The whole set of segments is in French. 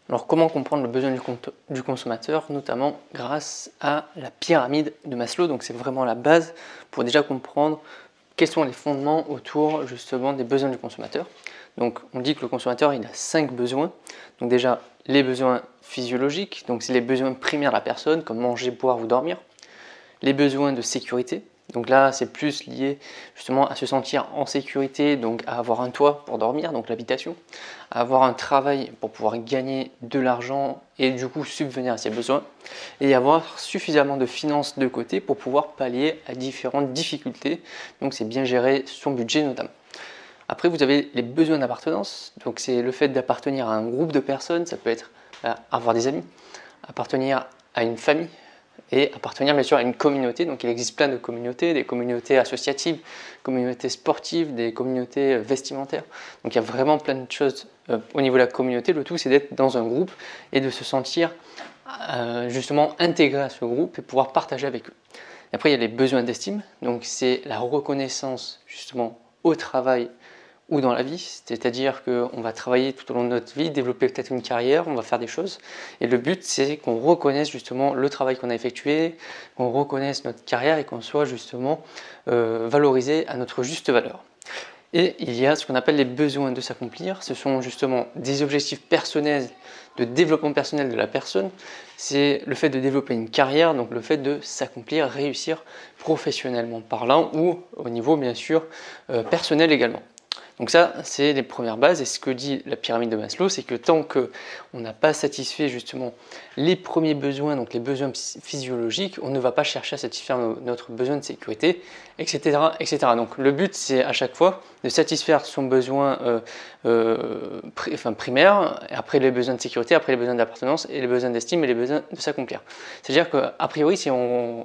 Alors comment comprendre le besoin du consommateur, notamment grâce à la pyramide de Maslow. Donc c'est vraiment la base pour déjà comprendre quels sont les fondements autour justement des besoins du consommateur. Donc on dit que le consommateur il a 5 besoins. Donc déjà les besoins physiologiques, donc c'est les besoins primaires de la personne comme manger, boire ou dormir. Les besoins de sécurité, donc là c'est plus lié justement à se sentir en sécurité, donc à avoir un toit pour dormir, donc l'habitation, à avoir un travail pour pouvoir gagner de l'argent et du coup subvenir à ses besoins, et avoir suffisamment de finances de côté pour pouvoir pallier à différentes difficultés, donc c'est bien gérer son budget notamment. Après vous avez les besoins d'appartenance, donc c'est le fait d'appartenir à un groupe de personnes, ça peut être avoir des amis, appartenir à une famille, et appartenir bien sûr à une communauté. Donc il existe plein de communautés, des communautés associatives, communautés sportives, des communautés vestimentaires. Donc il y a vraiment plein de choses au niveau de la communauté. Le tout c'est d'être dans un groupe et de se sentir justement intégré à ce groupe et pouvoir partager avec eux. Et après il y a les besoins d'estime, donc c'est la reconnaissance justement au travail ou dans la vie, c'est-à-dire qu'on va travailler tout au long de notre vie, développer peut-être une carrière, on va faire des choses, et le but c'est qu'on reconnaisse justement le travail qu'on a effectué, qu'on reconnaisse notre carrière et qu'on soit justement valorisé à notre juste valeur. Et il y a ce qu'on appelle les besoins de s'accomplir, ce sont justement des objectifs personnels, de développement personnel de la personne, c'est le fait de développer une carrière, donc le fait de s'accomplir, réussir professionnellement parlant ou au niveau bien sûr personnel également. Donc ça, c'est les premières bases, et ce que dit la pyramide de Maslow, c'est que tant qu'on n'a pas satisfait justement les premiers besoins, donc les besoins physiologiques, on ne va pas chercher à satisfaire notre besoin de sécurité, etc. etc. Donc le but, c'est à chaque fois de satisfaire son besoin primaire, et après les besoins de sécurité, après les besoins d'appartenance, et les besoins d'estime, et les besoins de s'accomplir. C'est-à-dire qu'a priori,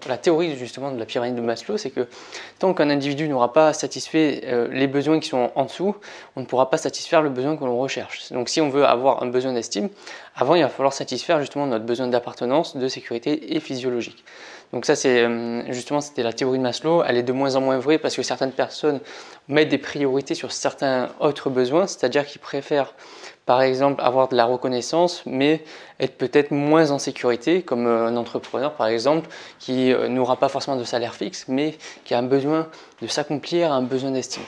la théorie justement de la pyramide de Maslow, c'est que tant qu'un individu n'aura pas satisfait les besoins qui sont en dessous, on ne pourra pas satisfaire le besoin que l'on recherche. Donc si on veut avoir un besoin d'estime, avant il va falloir satisfaire justement notre besoin d'appartenance, de sécurité et physiologique. Donc ça c'est justement c'était la théorie de Maslow, elle est de moins en moins vraie parce que certaines personnes mettent des priorités sur certains autres besoins, c'est-à-dire qu'ils préfèrent par exemple avoir de la reconnaissance mais être peut-être moins en sécurité, comme un entrepreneur par exemple qui n'aura pas forcément de salaire fixe mais qui a un besoin de s'accomplir, un besoin d'estime.